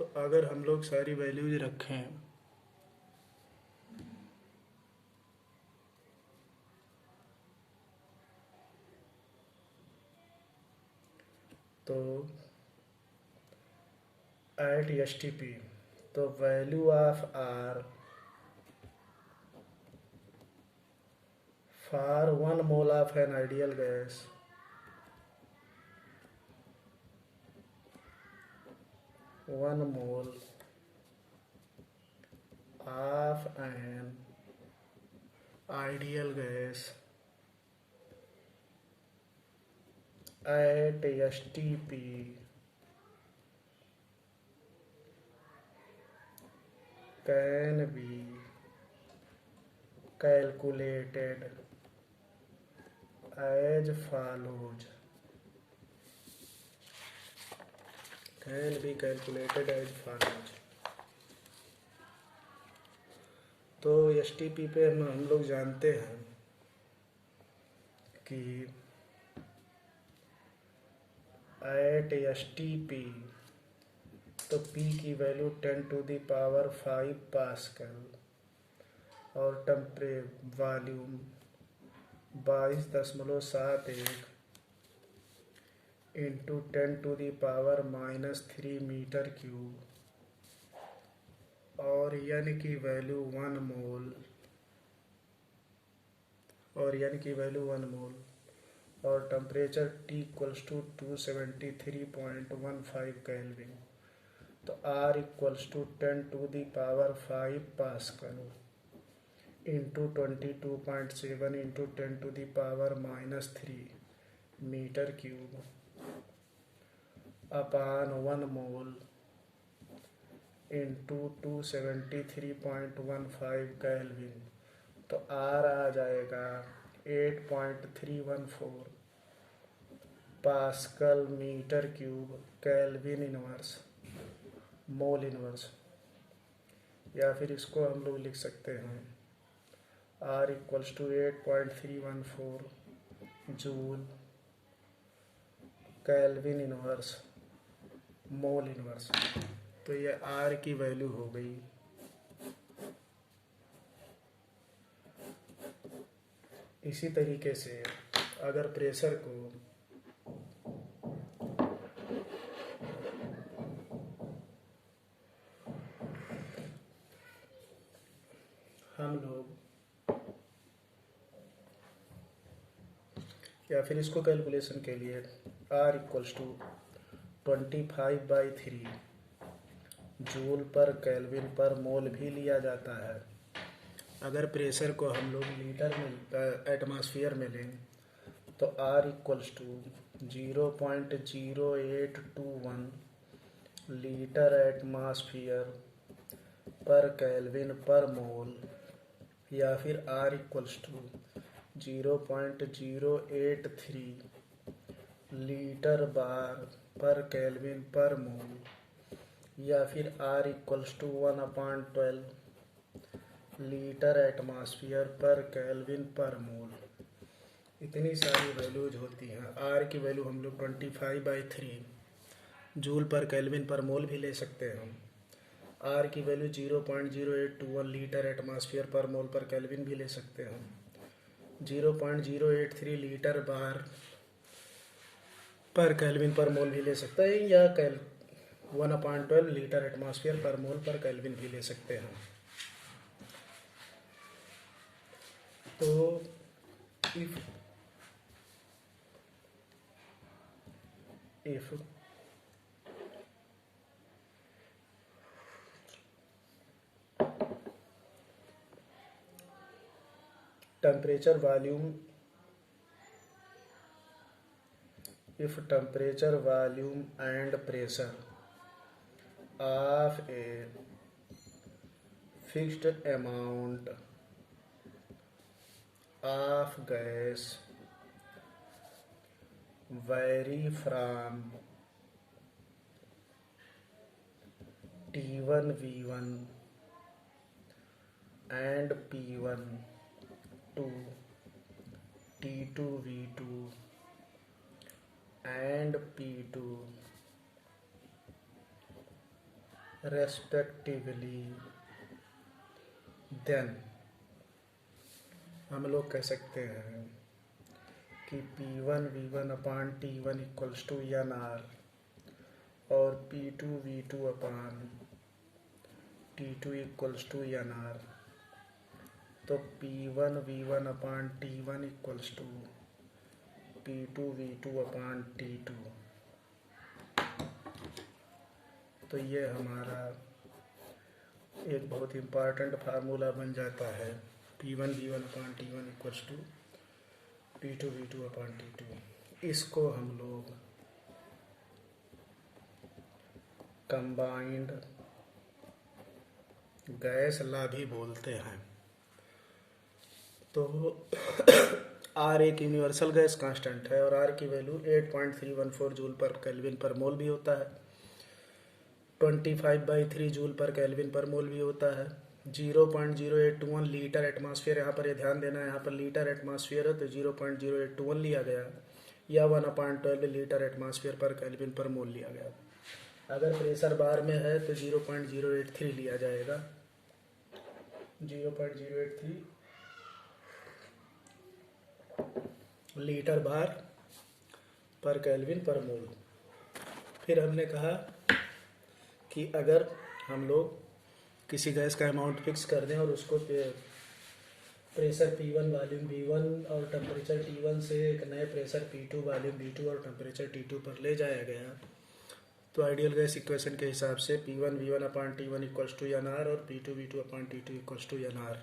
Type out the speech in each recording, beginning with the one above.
तो अगर हम लोग सारी वैल्यूज रखें तो एट एस टी पी, तो value of R for 1 mole of an ideal gas, 1 mole of an ideal gas at STP can be calculated as follows. Can be calculated as follows. तो STP पे हम लोग जानते हैं कि at STP तो P की वैल्यू 10⁵ पास्कल और वॉल्यूम 22.71 इंटू 10⁻³ मीटर क्यूब, और n की वैल्यू 1 मोल, और temperature T equals to 273.15 kelvin. तो R equals to 10⁵ pascal into 22.7 into 10⁻³ metre cube upon 1 mole into 273.15 kelvin. तो R आ जाएगा 8.314 pascal metre cube kelvin inverse mole inverse, या फिर इसको हम लोग लिख सकते हैं R equals to 8.314 joule kelvin inverse mole inverse. तो ये R की वैल्यू हो गई। इसी तरीके से अगर प्रेशर को हम लोग, या फिर इसको कैलकुलेशन के लिए R equals to 25/3 joule per kelvin per mole भी लिया जाता है। अगर प्रेशर को हम लोग लीटर में एटमॉस्फेयर में लें तो R equals to 0.0821 litre atmosphere per kelvin per mole, या फिर R equals to 0.083 litre bar per kelvin per mole, या फिर R equals to 1/12 litre atmosphere per kelvin per mole. इतनी सारी वैल्यूज होती हैं। R की वैल्यू हम लोग 25/3 joule per kelvin per mole भी ले सकते हैं। R की वैल्यू 0.0821 लीटर एटमॉस्फेयर पर मोल पर केल्विन भी ले सकते हैं। 0.083 litre bar per kelvin per mole भी ले सकते हैं, या 1/12 लीटर एटमॉस्फेयर पर मोल पर केल्विन भी ले सकते हैं। तो if temperature volume and pressure of a fixed amount of gas vary from T1 V1 and P1 to T2 V2 and P2 respectively, then हम लोग कह सकते हैं कि P1 V1 upon T1 equals to N R और P2 V2 upon T2 equals to N R. तो P1 V1 upon T1 equals to P2 V2 upon T2। तो ये हमारा एक बहुत इम्पॉर्टेंट फार्मूला बन जाता है, P1 V1 upon T1 equals to P2 V2 upon T2। इसको हम लोग कंबाइंड गैस लॉ भी बोलते हैं। तो R एक यूनिवर्सल गैस कांस्टेंट है और R की value 8.314 joule per kelvin per mole भी होता है, 25/3 joule per kelvin per mole भी होता है, 0.0821 लीटर एटमॉस्फेयर। यहाँ पर ये ध्यान देना है, यहाँ पर लीटर एटमॉस्फेयर है तो 0.0821 लिया गया, या 1/12 litre atmosphere per kelvin per मोल लिया गया। अगर प्रेशर बार में है तो 0.083 लिया जाएगा, 0.083 litre bar per kelvin per मोल। फिर हमने कहा कि अगर हम लोग किसी गैस का अमाउंट फिक्स कर दें और उसको प्रेशर P1 वॉल्यूम V1 और टेम्परेचर T1 से एक नए प्रेशर P2 वॉल्यूम V2 और टेम्परेचर T2 पर ले जाया गया, तो आइडियल गैस इक्वेशन के हिसाब से P1 V1 upon T1 equals to N R और P2 V2 upon T2 equals to N R.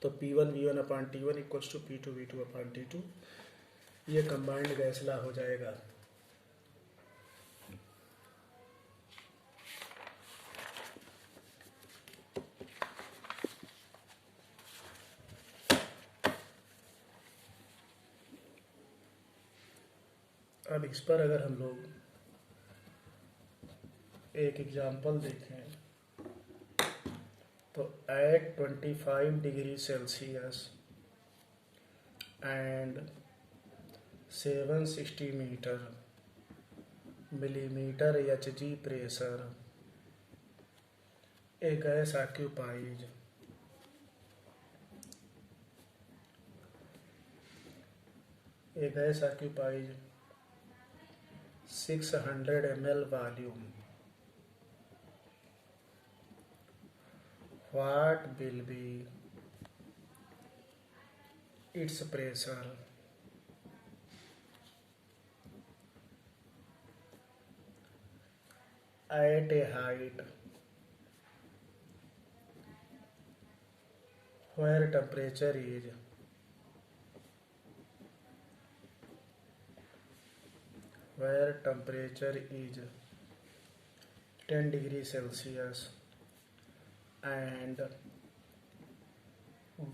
तो P1 V1 upon T1 equals to P2 V2 upon T2, ये कंबाइंड गैस लॉ हो जाएगा। अब इस पर अगर हम लोग एक एग्जांपल देखें तो at 25 degree Celsius and 760 millimetre Hg pressure a gas occupies a gas occupies 600 ml volume. What will be its pressure at a height where temperature is 10 degree Celsius and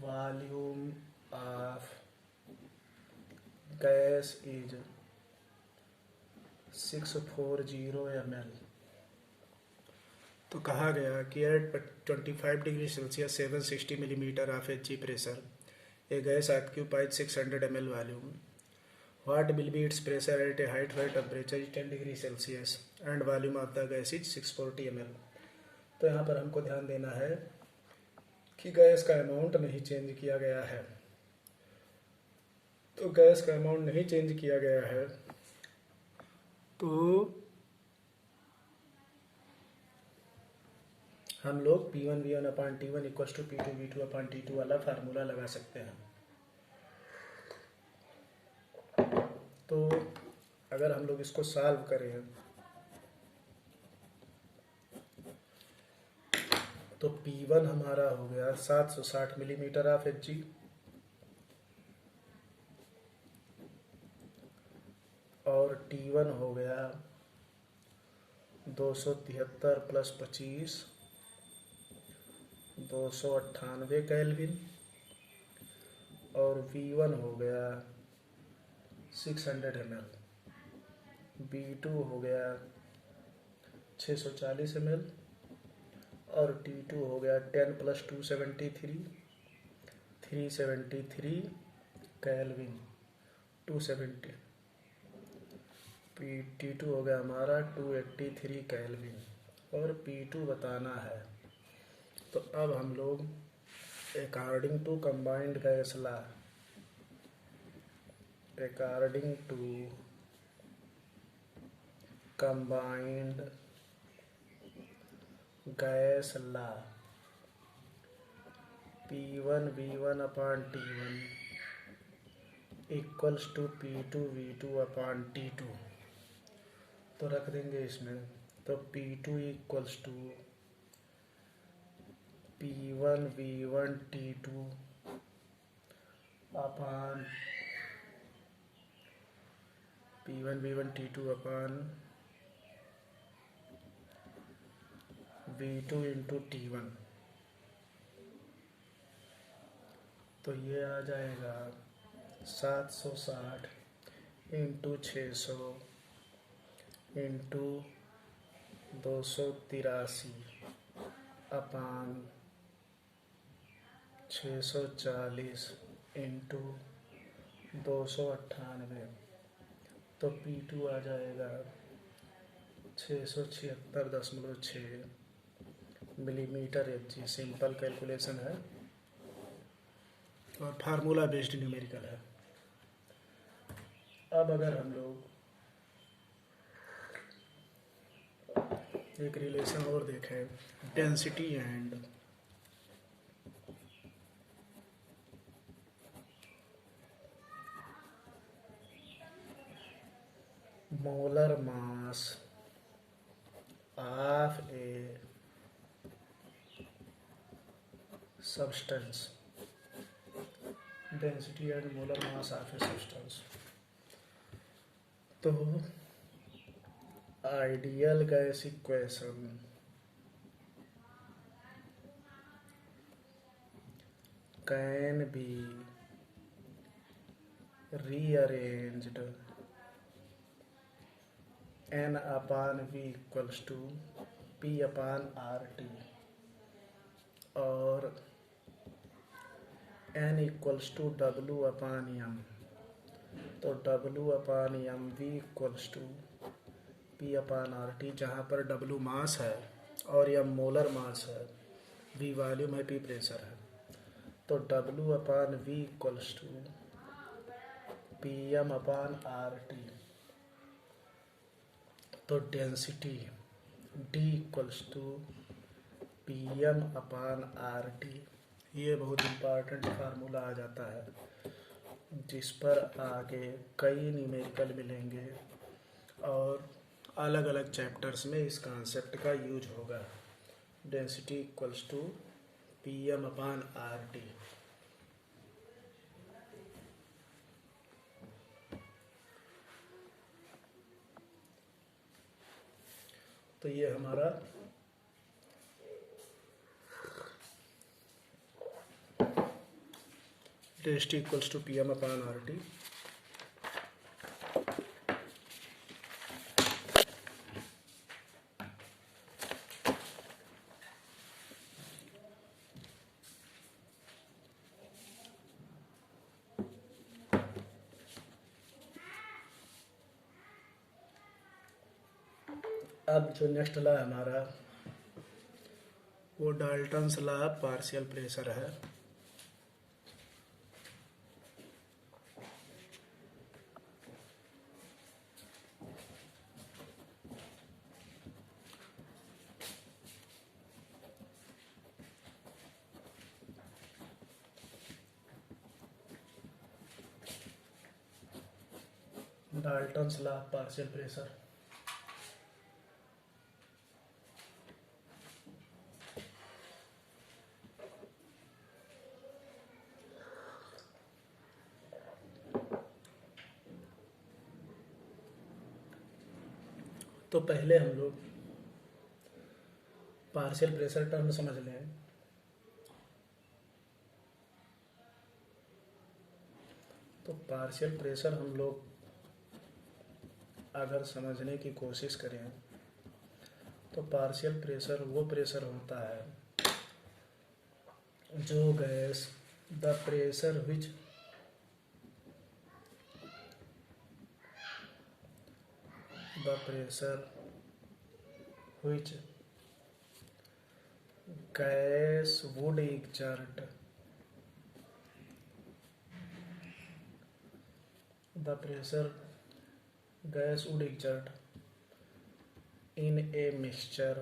volume of gas is 640 ml। तो कहा गया कि at 25 degree Celsius 760 millimetre of Hg pressure a gas occupied 600 ml volume. What will be its pressure at a height where temperature is 10 degree Celsius and volume of the gas is 640 ml। तो यहाँ पर हमको ध्यान देना है कि gas का amount नहीं चेंज किया गया है। तो गैस का अमाउंट नहीं चेंज किया गया है तो हम लोग P1 V1 upon T1 equals to P2 V2 upon T2 वाला फार्मूला लगा सकते हैं। तो अगर हम लोग इसको सॉल्व करें तो P1 हमारा हो गया 760 मिलीमीटर ऑफ Hg और T1 हो गया 273 प्लस 25 298 केल्विन और V1 हो गया 600 ml, B2 हो गया 640 ml और T2 हो गया 10 प्लस 273 373 केल्विन 270 T2 हो गया हमारा 283 केल्विन। और P2 बताना है। तो अब हम लोग according to combined gas law, according to combined gas law, P1 V1 upon T1 equals to P2 V2 upon T2। तो रख देंगे इसमें, तो P2 equals to P1 V1 T2 upon P1 V1 T2 upon V2 into T1। तो ये आ जाएगा 760 into 600 into 283 अपान 640 into 298। तो P2 आ जाएगा 676.6 मिलीमीटर Hg। सिंपल कैलकुलेशन है और फार्मूला बेस्ड न्यूमेरिकल है। अब अगर हम लोग एक रिलेशन और देखें, density and molar mass of a substance, density and molar mass of a substance. तो ideal gas equation can be rearranged n upon v equals to p upon RT और n equals to w upon m। तो w upon m v equals to p upon RT, जहाँ पर w मास है और m molar mass है, v volume है, p pressure है। तो w upon v equals to pm upon RT। तो density D equals to PM upon RT। ये बहुत इम्पॉर्टेंट फार्मूला आ जाता है, जिस पर आगे कई न्यूमेरिकल मिलेंगे और अलग अलग चैप्टर्स में इस कॉन्सेप्ट का यूज होगा। Density equals to PM upon RT। तो ये हमारा density equals to PM upon RT। अब जो नेक्स्ट लॉ हमारा वो डाल्टन्स लॉ पार्शियल प्रेशर है। Dalton's law partial pressure. तो पहले हम लोग पार्शियल प्रेशर टर्म समझ लें। तो पार्शियल प्रेशर हम लोग अगर समझने की कोशिश करें तो पार्शियल प्रेशर वो प्रेशर होता है जो gas the pressure which gas would exert the pressure gas would exert in a mixture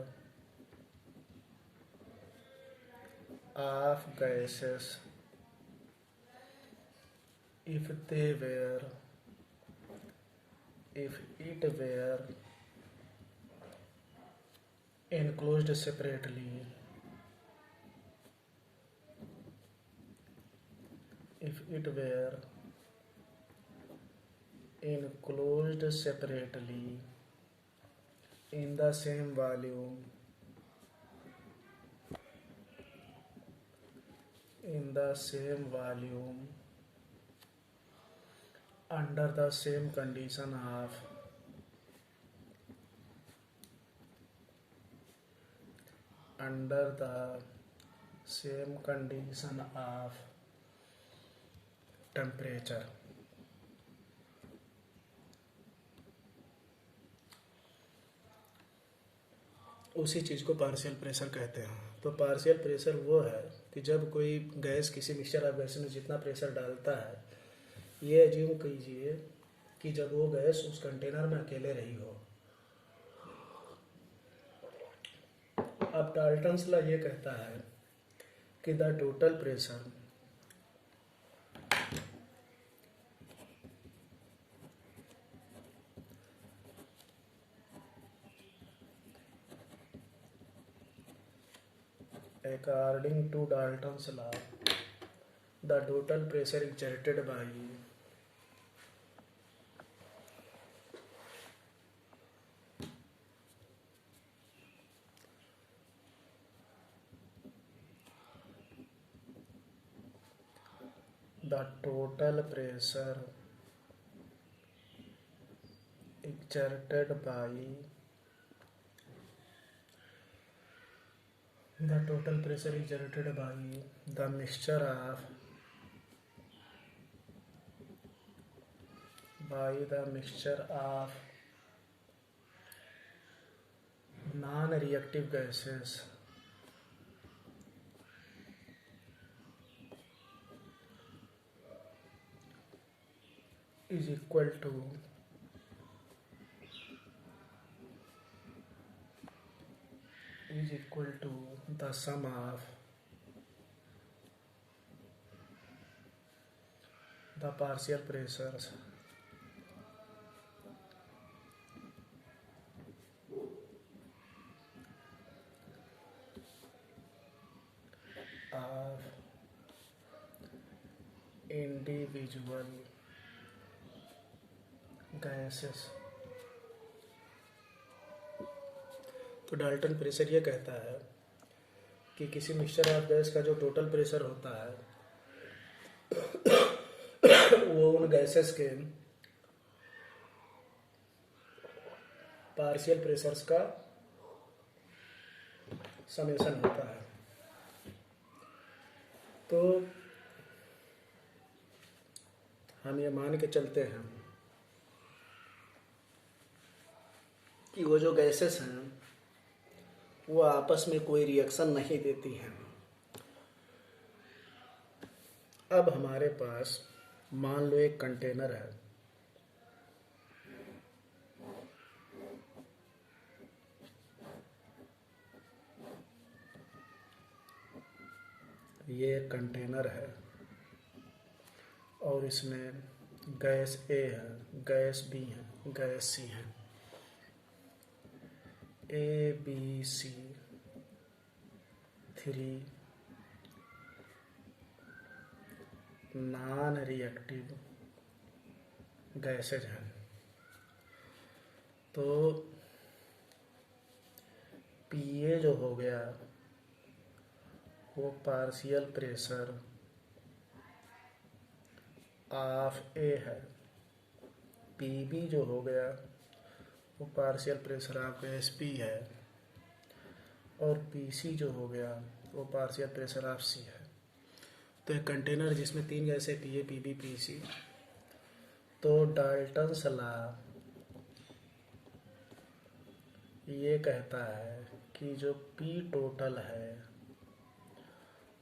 of gases if it were enclosed separately. If it were enclosed separately in the same volume under the same condition of temperature. उसी चीज़ को partial pressure कहते हैं। तो partial pressure वो है कि जब कोई गैस किसी मिक्सचर ऑफ गैस में जितना प्रेशर डालता है, ये एज्यूम कीजिए कि जब वो गैस उस कंटेनर में अकेले रही हो। अब डाल्टन्स लॉ ये कहता है कि the total pressure according to Dalton's law, the total pressure exerted by the total pressure exerted by the mixture of non-reactive gases is equal to the sum of the partial pressures of individual gases। तो Dalton pressure ये कहता है कि किसी mixture of gas का जो total pressure होता है वो उन गैसेस के पार्शियल प्रेशर्स का समेशन होता है। तो हम ये मान के चलते हैं कि वो जो गैसेस हैं वो आपस में कोई रिएक्शन नहीं देती हैं। अब हमारे पास मान लो एक कंटेनर है, ये एक कंटेनर है और इसमें गैस ए है, गैस बी है, गैस सी है। A B C 3 non reactive gases हैं। तो पीए जो हो गया वो पार्शियल प्रेशर ऑफ ए है, पीबी जो हो गया वो partial pressure of gas P है, और पीसी जो हो गया वो पार्शियल प्रेशर ऑफ सी है। तो एक कंटेनर जिसमें 3 गैसें पीए, पीबी, पीसी, तो डाल्टन्स लॉ ये कहता है कि जो पी टोटल है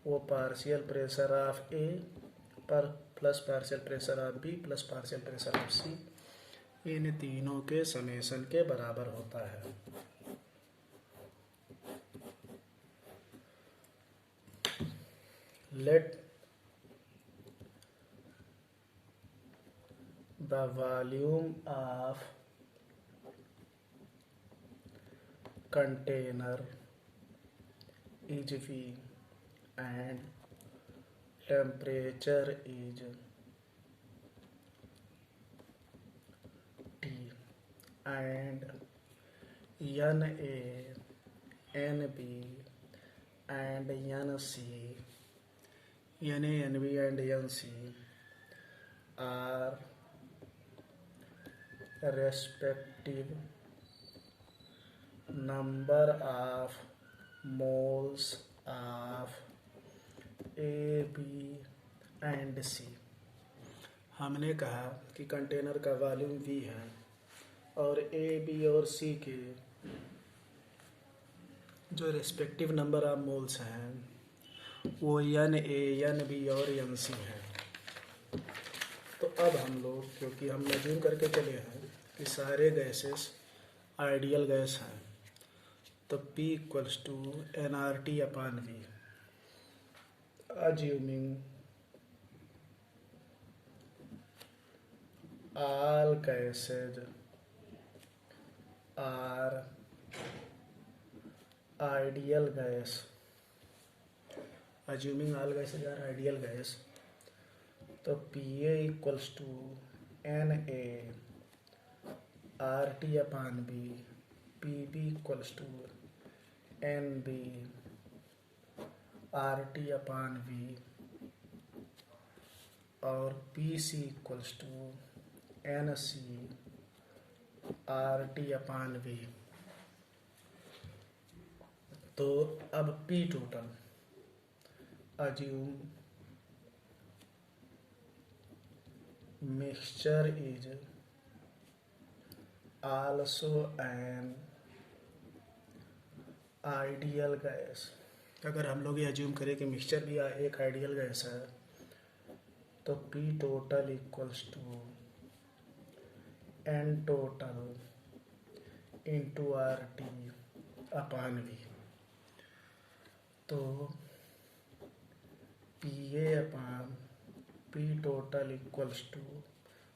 वो पार्शियल प्रेशर ऑफ ए पर plus partial pressure of B plus partial pressure of C, इन तीनों के समेशन के बराबर होता है। Let the volume of container is V and temperature is T and Na, Nb and Nc, Na, Nb and Nc are respective number of moles of A, B and C। हमने कहा कि container का volume V है और A, B और C के जो respective number of moles हैं वो Na, Nb और Nc हैं। तो अब हम लोग, क्योंकि हम अज्यूम करके चले हैं कि सारे गैसेस आइडियल गैस हैं, तो P equals to nRT upon V, assuming all gases are ideal gas, assuming all gases are ideal gas, तो Pa equals to Na RT upon B, Pb equals to Nb RT upon V और Pc equals to Nc RT upon V। तो अब P total assume mixture is also an ideal gas. अगर हम लोग ये assume करें कि mixture भी एक आइडियल गैस है, तो P total equals to N total into RT upon V। तो Pa upon P total equals to,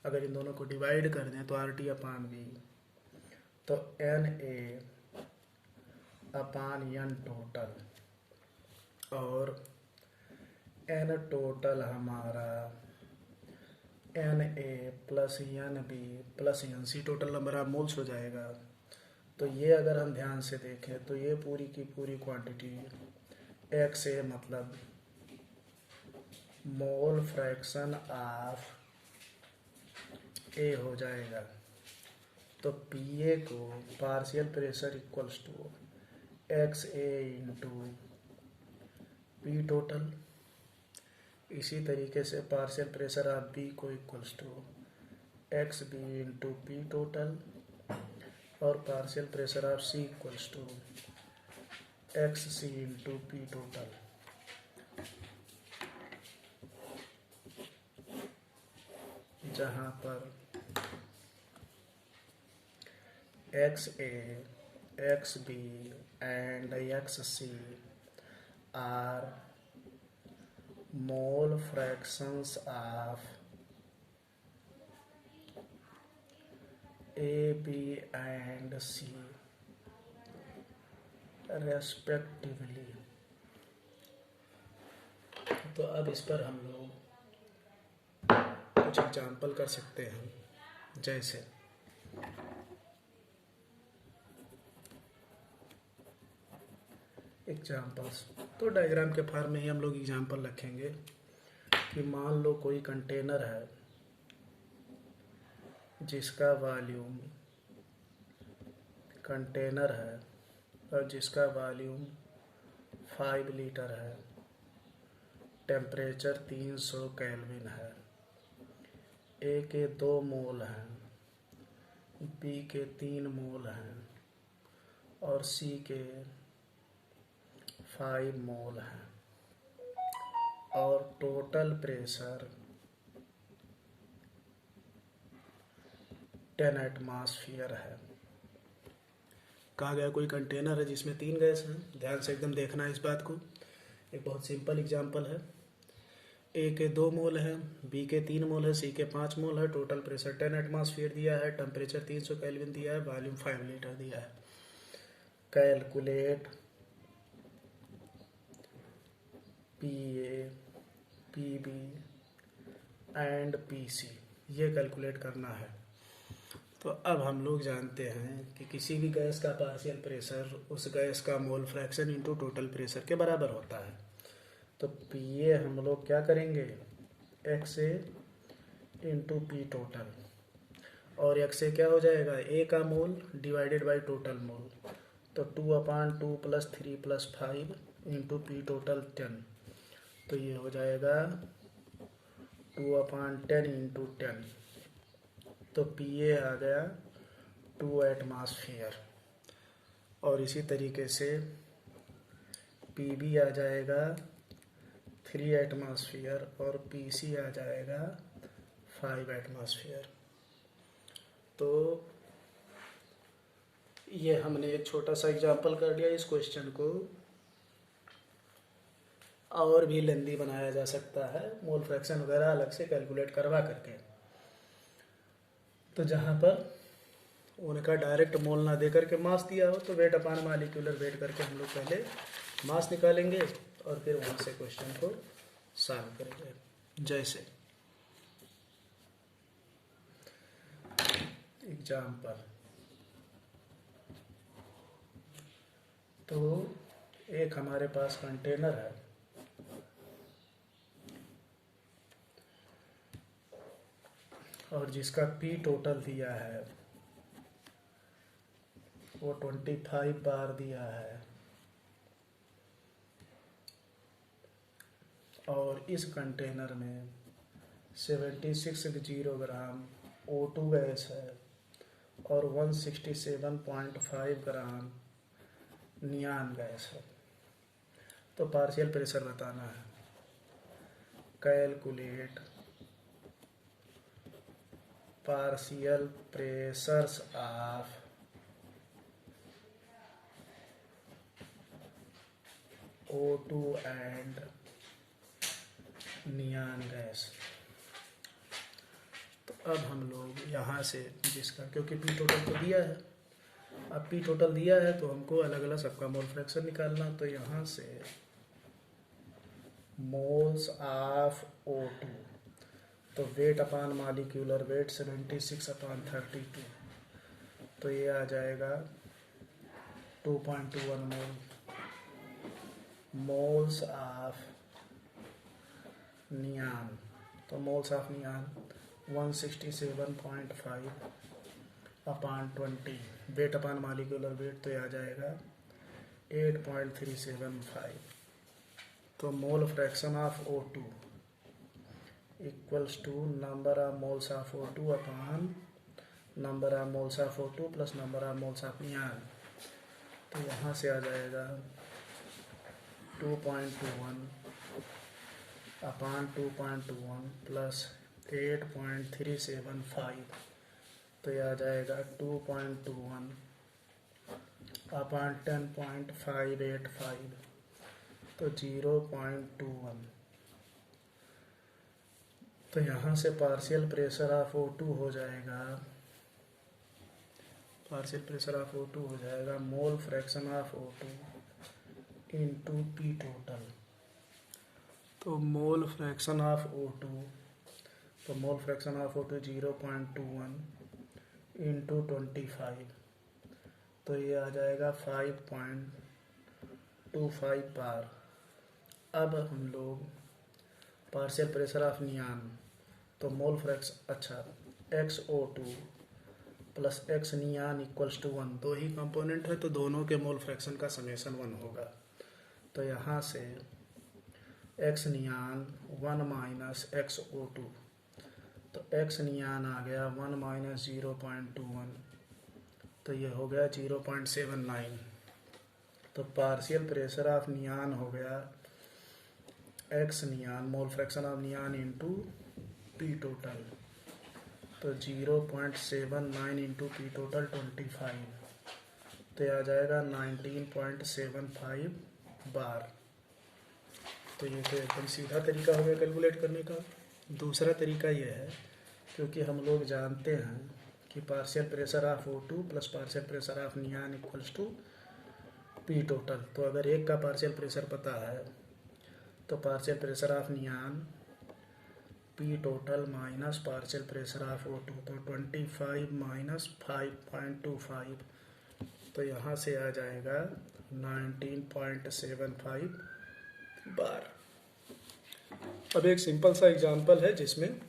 अगर इन दोनों को डिवाइड कर दें तो RT अपॉन V, तो Na अपॉन N टोटल, और N टोटल हमारा Na plus Nb plus Nc total number of moles हो जाएगा। तो ये अगर हम ध्यान से देखें तो ये पूरी की पूरी क्वांटिटी XA मतलब मोल फ्रैक्शन ऑफ A हो जाएगा। तो Pa को partial pressure equals to XA into P total, इसी तरीके से पार्शियल प्रेशर ऑफ B को equals to XB into P total, और partial pressure of C equals to XC into P total. जहाँ पर XA, XB and XC are mole fractions of A, B and C respectively। तो अब इस पर हम लोग कुछ एग्जाम्पल कर सकते हैं, जैसे एग्जाम्पल्स। तो डायग्राम के फॉर्म में ही हम लोग एग्जाम्पल रखेंगे कि मान लो कोई कंटेनर है जिसका वॉल्यूम, कंटेनर है और जिसका वॉल्यूम 5 लीटर है, टेम्परेचर 300 केल्विन है, ए के 2 मोल हैं, बी के 3 मोल हैं और सी के 5 मोल हैं। और टोटल प्रेशर 10 एटमॉस्फेयर है। कहा गया कोई कंटेनर है जिसमें 3 गैस हैं। ध्यान से एकदम देखना है इस बात को। एक बहुत सिंपल एग्जांपल है। ए के 2 मोल है, बी के 3 मोल है, सी के 5 मोल है। टोटल प्रेशर 10 एटमॉस्फेयर दिया है, टेम्परेचर 300 केल्विन दिया है, वॉल्यूम 5 लीटर दिया है। Calculate P A, P B and P C, ये कैलकुलेट करना है। तो अब हम लोग जानते हैं कि किसी भी गैस का पार्शियल प्रेशर उस गैस का mole fraction into total pressure के बराबर होता है। तो पी ए हम लोग क्या करेंगे, एक्स ए इंटू पी टोटल, और एक्स ए क्या हो जाएगा, ए का मोल डिवाइडेड बाई टोटल मोल। तो 2/2 + 3 + 5 इंटू पी टोटल 10, तो ये हो जाएगा 2/10 इंटू 10। तो पी ए आ गया 2 एटमॉस्फेयर, और इसी तरीके से पी बी आ जाएगा 3 एटमॉस्फेयर और पी सी आ जाएगा 5 एटमॉस्फेयर। तो ये हमने एक छोटा सा एग्जांपल कर लिया। इस क्वेश्चन को और भी लेंदी बनाया जा सकता है, मोल फ्रैक्शन वगैरह अलग से कैलकुलेट करवा करके। तो जहाँ पर उनका डायरेक्ट मोल ना दे करके मास दिया हो तो वेट अपान मॉलिक्यूलर वेट करके हम लोग पहले मास निकालेंगे और फिर वहाँ से क्वेश्चन को सॉल्व करेंगे। जैसे एग्जाम्पल, तो एक हमारे पास कंटेनर है और जिसका पी टोटल दिया है वो 25 बार दिया है, और इस कंटेनर में 76 ग्राम O2 गैस है और 167.5 ग्राम नियान गैस है। तो पार्शियल प्रेशर बताना है। Calculate partial pressures of O2 and neon gas. तो अब हम लोग यहाँ से जिसका, क्योंकि पी टोटल तो दिया है, अब पी टोटल दिया है तो हमको अलग अलग सबका मोल फ्रैक्शन निकालना। तो यहाँ से मोल्स ऑफ O2, तो वेट अपान मॉलिक्यूलर वेट 76/32, तो ये आ जाएगा 2.21 मोल। मोल्स ऑफ नियान, तो moles of neon 167.5/20, weight upon molecular weight, तो ये आ जाएगा 8.375। तो mole fraction of O2 equals to number of moles of O2 upon number of moles of O2 plus number of moles of neon. तो यहाँ से आ जाएगा 2.21 अपान 2.21 प्लस 8.375, तो यह आ जाएगा 2.21 अपान 10.585, तो 0.21। तो यहाँ से पार्शियल प्रेशर ऑफ O2 हो जाएगा, पार्शियल प्रेशर ऑफ O2 हो जाएगा मोल fraction of O2 into P total. तो मोल फ्रैक्शन ऑफ O2, तो mole fraction of O2 0.21 into 25, तो ये आ जाएगा 5.25 बार। अब हम लोग पार्शियल प्रेशर ऑफ नियान, तो मोल फ्रैक्शन, अच्छा, XO2 plus X neon equals to 1, दो ही कंपोनेंट है तो दोनों के मोल फ्रैक्शन का समेशन 1 होगा। तो यहाँ से एक्स नियान 1 माइनस XO2, तो एक्स नियान आ गया 1 माइनस 0.21, तो ये हो गया 0.79। तो पार्शियल प्रेशर ऑफ नियान हो गया X neon, mole fraction of neon into P total, तो 0.79 इंटू पी टोटल 25, तो यह आ जाएगा 19.75 बार। तो ये तो एकदम सीधा तरीका हो गया कैलकुलेट करने का। दूसरा तरीका ये है, क्योंकि हम लोग जानते हैं कि partial pressure of O2 plus partial pressure of neon equals to P total. तो अगर एक का पार्शियल प्रेशर पता है तो partial pressure of neon P total minus partial pressure of O2, तो 25 माइनस 5.25, तो यहाँ से आ जाएगा 19.75 बार। अब एक सिंपल सा एग्जांपल है जिसमें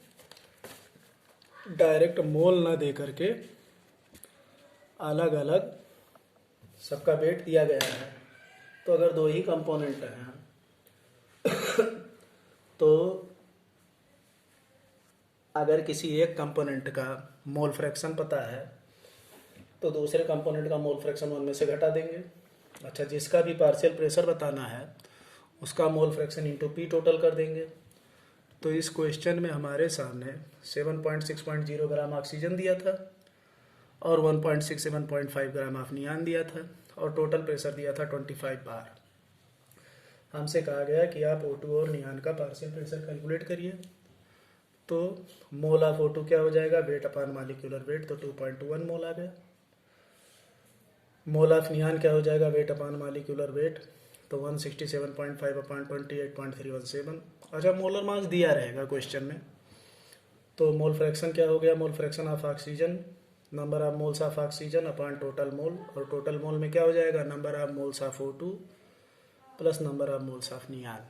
डायरेक्ट मोल ना दे करके अलग अलग सबका वेट दिया गया है। तो अगर दो ही कंपोनेंट हैं तो अगर किसी एक कंपोनेंट का मोल फ्रैक्शन पता है तो दूसरे कंपोनेंट का मोल फ्रैक्शन उनमें से घटा देंगे। अच्छा, जिसका भी पार्शियल प्रेशर बताना है उसका mole fraction into P total कर देंगे। तो इस क्वेश्चन में हमारे सामने 7.6.0 ग्राम ऑक्सीजन दिया था और 1.67.5 ग्राम ऑफ नियान दिया था और टोटल प्रेशर दिया था 25 बार। हमसे कहा गया कि आप O2 और नियान का पार्शियल प्रेशर कैलकुलेट करिए। तो मोल ऑफ O2 क्या हो जाएगा, वेट अपान मॉलिक्यूलर वेट, तो 2.21 मोल आ गया। मोल ऑफ नियान क्या हो जाएगा, वेट अपान मॉलिक्यूलर वेट, तो 167.5 अपान 28.317। अच्छा, मोलर मास दिया रहेगा क्वेश्चन में। तो मोल फ्रैक्शन क्या हो गया, mole fraction of oxygen, number of moles of oxygen upon total mole, और टोटल मोल में क्या हो जाएगा, number of moles of O2 plus number of moles of neon.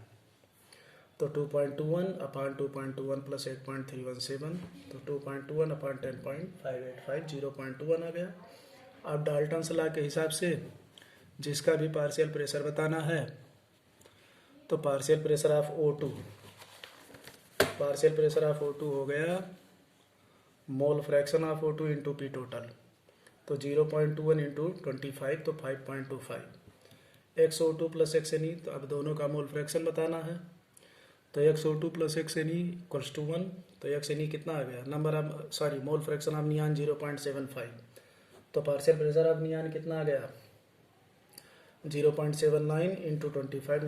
तो 2.21 अपान 2.21 प्लस 8.317, तो 2.21 अपान 10.585, 0.21 आ गया। अब डाल्टन्स लॉ के हिसाब से जिसका भी पार्शियल प्रेशर बताना है तो partial pressure of O2, partial pressure of O2 हो गया mole fraction of O2 into P total, तो 0.21 इंटू 25, तो 5.25, XO2 प्लस XNE, तो अब दोनों का मोल फ्रैक्शन बताना है। तो XO2 plus XNE equals to 1, तो XNE कितना आ गया, number of mole fraction of neon 0.75, तो पार्शियल प्रेशर ऑफ नियान कितना आ गया 0.79 इंटू 25,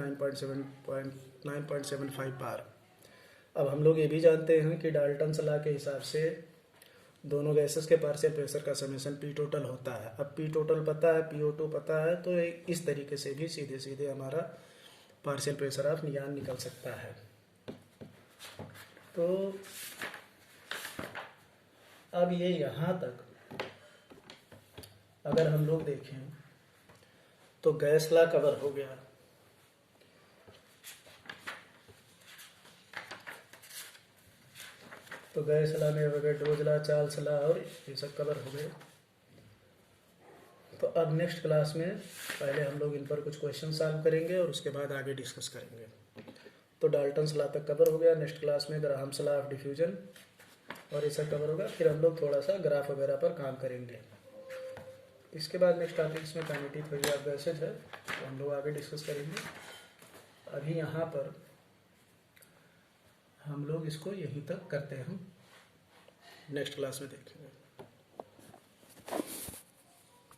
9.75 बार। अब हम लोग ये भी जानते हैं कि डाल्टन्स लॉ के हिसाब से दोनों गैसेस के पार्शियल प्रेशर का समेशन पी टोटल होता है। अब पी टोटल पता है, PO2 पता है, तो इस तरीके से भी सीधे सीधे हमारा पार्शियल प्रेशर ऑफ नियान निकल सकता है। तो अब ये यहाँ तक अगर हम लोग देखें तो गैस लॉ कवर हो गया। तो गैस लॉ में एवोगैड्रो लॉ, चार्ल्स लॉ और ये सब कवर हो गए। तो अब नेक्स्ट क्लास में पहले हम लोग इन पर कुछ क्वेश्चन सॉल्व करेंगे और उसके बाद आगे डिस्कस करेंगे। तो डाल्टन्स लॉ तक कवर हो गया। नेक्स्ट क्लास में ग्राहम्स लॉ ऑफ डिफ्यूजन और ये सब कवर होगा। फिर हम लोग थोड़ा सा ग्राफ वगैरह पर काम करेंगे। इसके बाद नेक्स्ट टॉपिक्स में काइनेटिक थ्योरी ऑफ गैसेज है, तो हम लोग आगे डिस्कस करेंगे। अभी यहाँ पर हम लोग इसको यहीं तक करते हैं, नेक्स्ट क्लास में देखेंगे।